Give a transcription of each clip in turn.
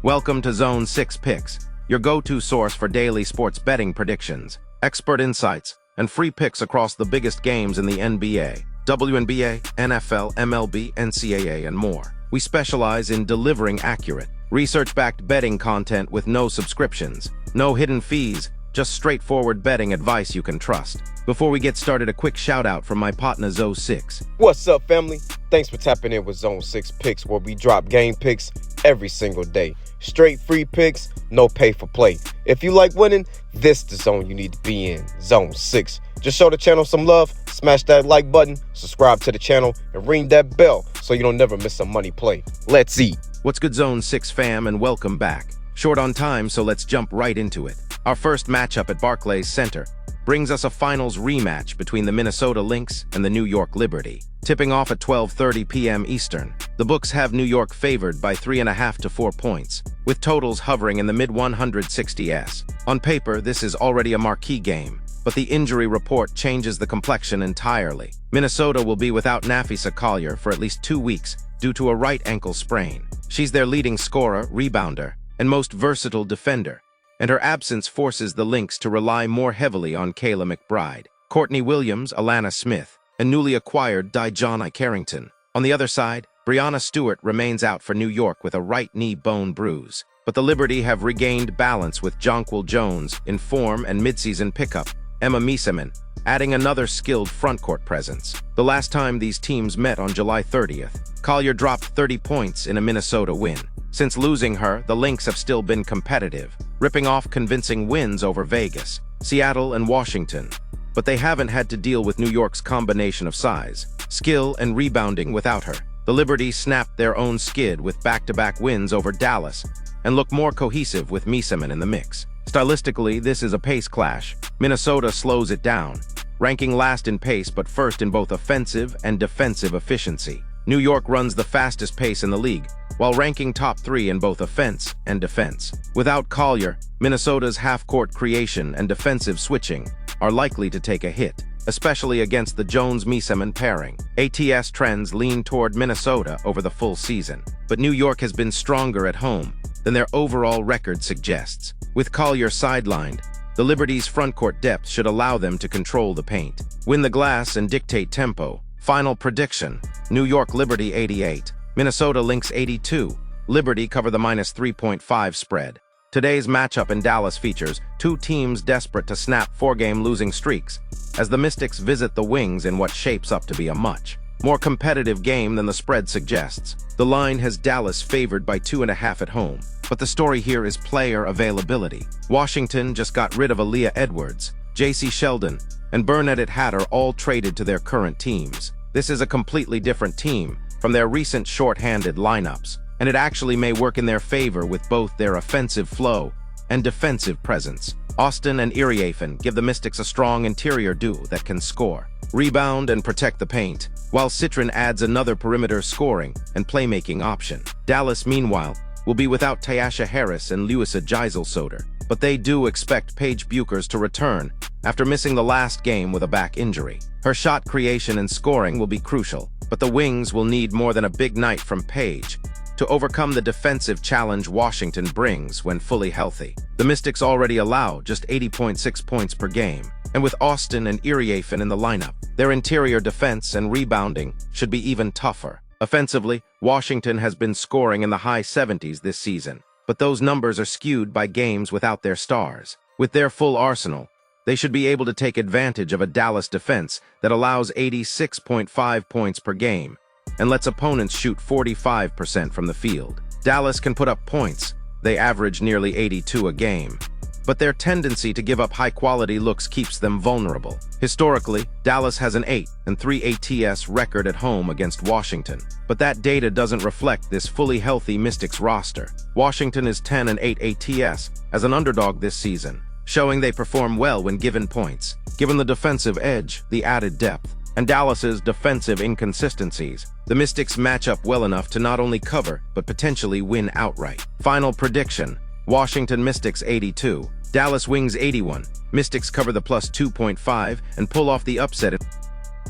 Welcome to Zone 6 Picks, your go-to source for daily sports betting predictions, expert insights, and free picks across the biggest games in the NBA, WNBA, NFL, MLB, NCAA, and more. We specialize in delivering accurate, research-backed betting content with no subscriptions, no hidden fees, just straightforward betting advice you can trust. Before we get started, a quick shout-out from my partner Zone 6. What's up, family? Thanks for tapping in with Zone 6 Picks, where we drop game picks every single day. Straight free picks, no pay for play. If you like winning, this is the zone you need to be in, Zone 6. Just show the channel some love, smash that like button, subscribe to the channel, and ring that bell so you don't never miss a money play. Let's eat. What's good, Zone 6 fam, and welcome back. Short on time, so let's jump right into it. Our first matchup at Barclays Center brings us a finals rematch between the Minnesota Lynx and the New York Liberty. Tipping off at 12:30 p.m. Eastern, the books have New York favored by 3.5 to 4 points, with totals hovering in the mid-160s. On paper, this is already a marquee game, but the injury report changes the complexion entirely. Minnesota will be without Nafisa Collier for at least 2 weeks due to a right ankle sprain. She's their leading scorer, rebounder, and most versatile defender, and her absence forces the Lynx to rely more heavily on Kayla McBride, Courtney Williams, Alana Smith, and newly acquired Dijana Carrington. On the other side, Brianna Stewart remains out for New York with a right knee bone bruise, but the Liberty have regained balance with Jonquil Jones in form and midseason pickup, Emma Miesemann, adding another skilled frontcourt presence. The last time these teams met on July 30th, Collier dropped 30 points in a Minnesota win. Since losing her, the Lynx have still been competitive, ripping off convincing wins over Vegas, Seattle, and Washington. But they haven't had to deal with New York's combination of size, skill, and rebounding without her. The Liberty snapped their own skid with back-to-back wins over Dallas and look more cohesive with Miesemann in the mix. Stylistically, this is a pace clash. Minnesota slows it down, ranking last in pace but first in both offensive and defensive efficiency. New York runs the fastest pace in the league, while ranking top 3 in both offense and defense. Without Collier, Minnesota's half-court creation and defensive switching are likely to take a hit, especially against the Jones-Miesemann pairing. ATS trends lean toward Minnesota over the full season, but New York has been stronger at home than their overall record suggests. With Collier sidelined, the Liberty's frontcourt depth should allow them to control the paint, win the glass, and dictate tempo. Final prediction: New York Liberty 88, Minnesota Lynx 82. Liberty cover the -3.5 spread. Today's matchup in Dallas features two teams desperate to snap 4-game losing streaks, as the Mystics visit the Wings in what shapes up to be a much more competitive game than the spread suggests. The line has Dallas favored by 2.5 at home, but the story here is player availability. Washington just got rid of Aaliyah Edwards, J.C. Sheldon, and Bernadette Hatter, all traded to their current teams. This is a completely different team from their recent short-handed lineups, and it actually may work in their favor with both their offensive flow and defensive presence. Austin and Iriafen give the Mystics a strong interior duo that can score, rebound, and protect the paint, while Citron adds another perimeter scoring and playmaking option. Dallas, meanwhile, will be without Tyasha Harris and Lewisa Geisel-Soder, but they do expect Paige Buchers to return after missing the last game with a back injury. Her shot creation and scoring will be crucial, but the Wings will need more than a big night from Paige to overcome the defensive challenge Washington brings when fully healthy. The Mystics already allow just 80.6 points per game, and with Austin and Iriafen in the lineup, their interior defense and rebounding should be even tougher. Offensively, Washington has been scoring in the high 70s this season, but those numbers are skewed by games without their stars. With their full arsenal, they should be able to take advantage of a Dallas defense that allows 86.5 points per game and lets opponents shoot 45% from the field. Dallas can put up points. They average nearly 82 a game, but their tendency to give up high-quality looks keeps them vulnerable. Historically, Dallas has an 8-3 ATS record at home against Washington, but that data doesn't reflect this fully healthy Mystics roster. Washington is 10-8 ATS as an underdog this season, showing they perform well when given points, given the defensive edge, the added depth, and Dallas's defensive inconsistencies. The Mystics match up well enough to not only cover, but potentially win outright. Final prediction: Washington Mystics 82, Dallas Wings 81. Mystics cover the +2.5 and pull off the upset.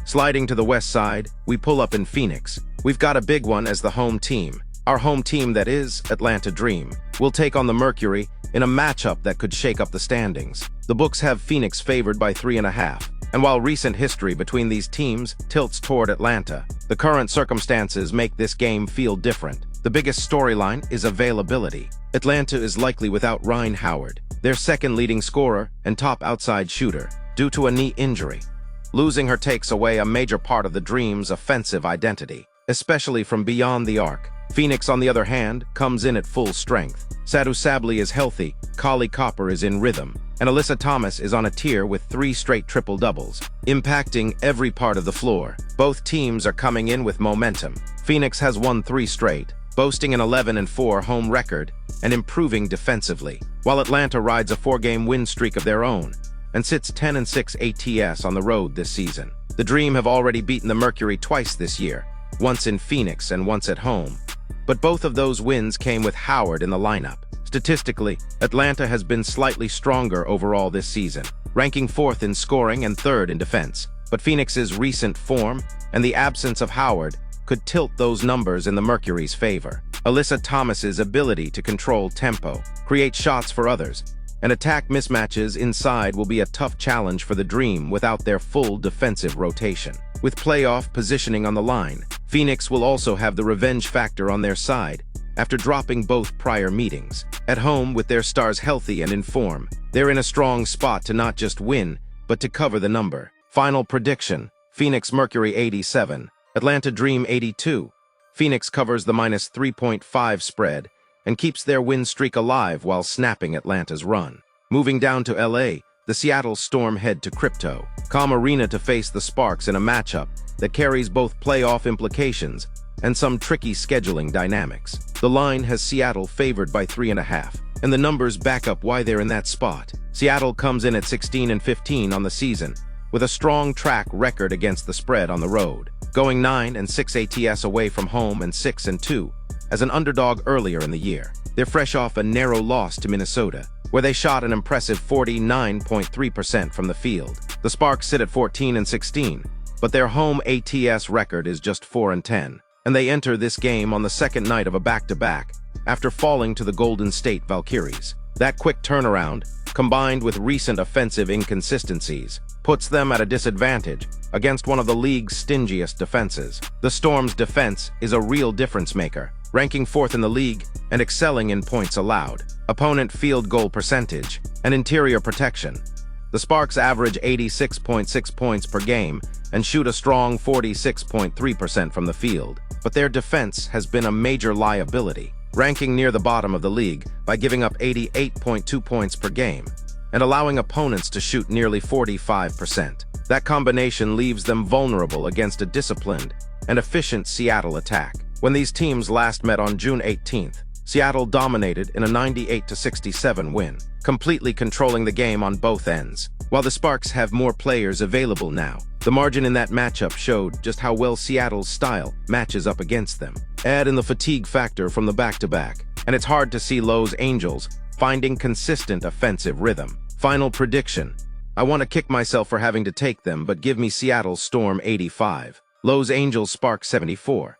Sliding to the west side, we pull up in Phoenix. We've got a big one as the home team. Our home team, that is, Atlanta Dream, will take on the Mercury in a matchup that could shake up the standings. The books have Phoenix favored by 3.5. And while recent history between these teams tilts toward Atlanta, the current circumstances make this game feel different. The biggest storyline is availability. Atlanta is likely without Ryan Howard, their second leading scorer and top outside shooter, due to a knee injury. Losing her takes away a major part of the Dream's offensive identity, especially from beyond the arc. Phoenix, on the other hand, comes in at full strength. Sadhu Sabli is healthy, Kali Copper is in rhythm, and Alyssa Thomas is on a tear with 3 straight triple-doubles, impacting every part of the floor. Both teams are coming in with momentum. Phoenix has won 3 straight, boasting an 11-4 home record and improving defensively, while Atlanta rides a 4-game win streak of their own and sits 10-6 ATS on the road this season. The Dream have already beaten the Mercury twice this year, once in Phoenix and once at home. But both of those wins came with Howard in the lineup. Statistically, Atlanta has been slightly stronger overall this season, ranking 4th in scoring and 3rd in defense. But Phoenix's recent form and the absence of Howard could tilt those numbers in the Mercury's favor. Alyssa Thomas's ability to control tempo, create shots for others, and attack mismatches inside will be a tough challenge for the Dream without their full defensive rotation. With playoff positioning on the line, Phoenix will also have the revenge factor on their side after dropping both prior meetings. At home, with their stars healthy and in form, they're in a strong spot to not just win, but to cover the number. Final prediction: Phoenix Mercury 87, Atlanta Dream 82. Phoenix covers the -3.5 spread and keeps their win streak alive while snapping Atlanta's run. Moving down to LA, the Seattle Storm head to Crypto Com Arena to face the Sparks in a matchup that carries both playoff implications and some tricky scheduling dynamics. The line has Seattle favored by 3.5, and the numbers back up why they're in that spot. Seattle comes in at 16-15 on the season, with a strong track record against the spread on the road, going 9-6 ATS away from home and 6-2 as an underdog earlier in the year. They're fresh off a narrow loss to Minnesota, where they shot an impressive 49.3% from the field. The Sparks sit at 14-16, but their home ATS record is just 4-10, and they enter this game on the second night of a back-to-back after falling to the Golden State Valkyries. That quick turnaround, combined with recent offensive inconsistencies, puts them at a disadvantage against one of the league's stingiest defenses. The Storm's defense is a real difference-maker, ranking 4th in the league and excelling in points allowed, opponent field goal percentage, and interior protection. The Sparks average 86.6 points per game and shoot a strong 46.3% from the field, but their defense has been a major liability, ranking near the bottom of the league by giving up 88.2 points per game and allowing opponents to shoot nearly 45%. That combination leaves them vulnerable against a disciplined and efficient Seattle attack. When these teams last met on June 18th, Seattle dominated in a 98-67 win, completely controlling the game on both ends. While the Sparks have more players available now, the margin in that matchup showed just how well Seattle's style matches up against them. Add in the fatigue factor from the back-to-back, and it's hard to see Los Angeles finding consistent offensive rhythm. Final prediction: I want to kick myself for having to take them, but give me Seattle Storm 85, Los Angeles Sparks 74.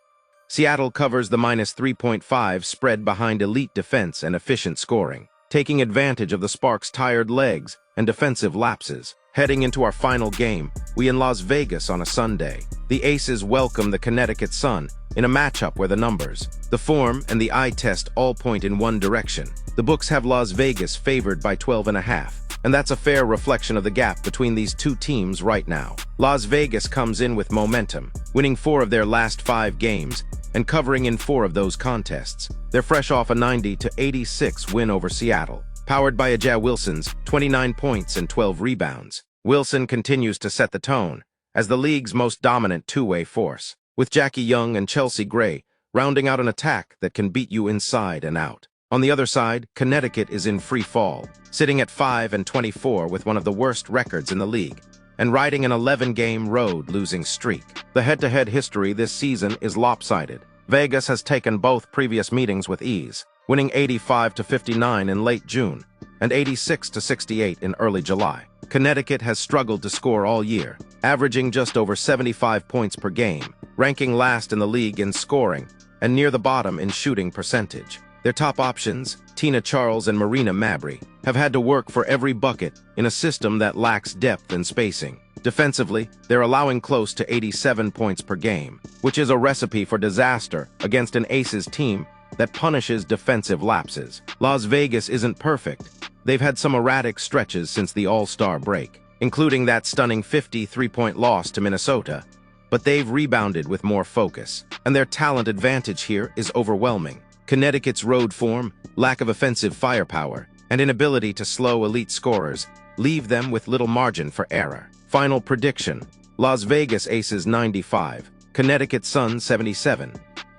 Seattle covers the -3.5 spread behind elite defense and efficient scoring, taking advantage of the Sparks' tired legs and defensive lapses. Heading into our final game, we in Las Vegas on a Sunday. The Aces welcome the Connecticut Sun in a matchup where the numbers, the form, and the eye test all point in one direction. The books have Las Vegas favored by 12.5, and that's a fair reflection of the gap between these two teams right now. Las Vegas comes in with momentum, winning 4 of their last 5 games and covering in 4 of those contests. They're fresh off a 90-86 win over Seattle, powered by Ajay Wilson's 29 points and 12 rebounds. Wilson continues to set the tone as the league's most dominant two-way force, with Jackie Young and Chelsea Gray rounding out an attack that can beat you inside and out. On the other side, Connecticut is in free fall, sitting at 5-24 with one of the worst records in the league, and riding an 11-game road losing streak. The head-to-head history this season is lopsided. Vegas has taken both previous meetings with ease, winning 85-59 in late June and 86-68 in early July. Connecticut has struggled to score all year, averaging just over 75 points per game, ranking last in the league in scoring and near the bottom in shooting percentage. Their top options, Tina Charles and Marina Mabrey, have had to work for every bucket in a system that lacks depth and spacing. Defensively, they're allowing close to 87 points per game, which is a recipe for disaster against an Aces team that punishes defensive lapses. Las Vegas isn't perfect. They've had some erratic stretches since the All-Star break, including that stunning 53-point loss to Minnesota, but they've rebounded with more focus, and their talent advantage here is overwhelming. Connecticut's road form, lack of offensive firepower, and inability to slow elite scorers leave them with little margin for error. Final prediction: Las Vegas Aces 95, Connecticut Suns 77.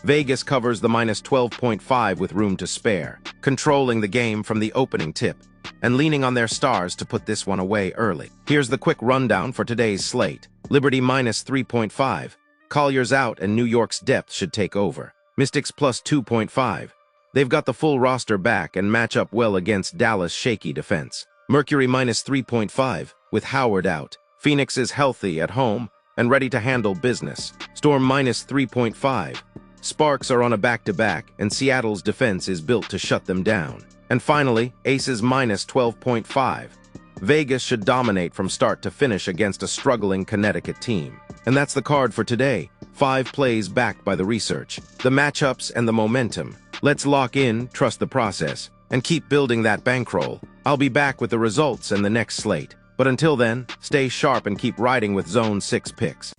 Vegas covers the -12.5 with room to spare, controlling the game from the opening tip, and leaning on their stars to put this one away early. Here's the quick rundown for today's slate. Liberty -3.5. Collier's out and New York's depth should take over. Mystics +2.5. They've got the full roster back and match up well against Dallas' shaky defense. Mercury -3.5, with Howard out. Phoenix is healthy at home and ready to handle business. Storm -3.5. Sparks are on a back-to-back, and Seattle's defense is built to shut them down. And finally, Aces -12.5. Vegas should dominate from start to finish against a struggling Connecticut team. And that's the card for today. 5 plays backed by the research, the matchups, and the momentum. Let's lock in, trust the process, and keep building that bankroll. I'll be back with the results and the next slate. But until then, stay sharp and keep riding with Zone 6 picks.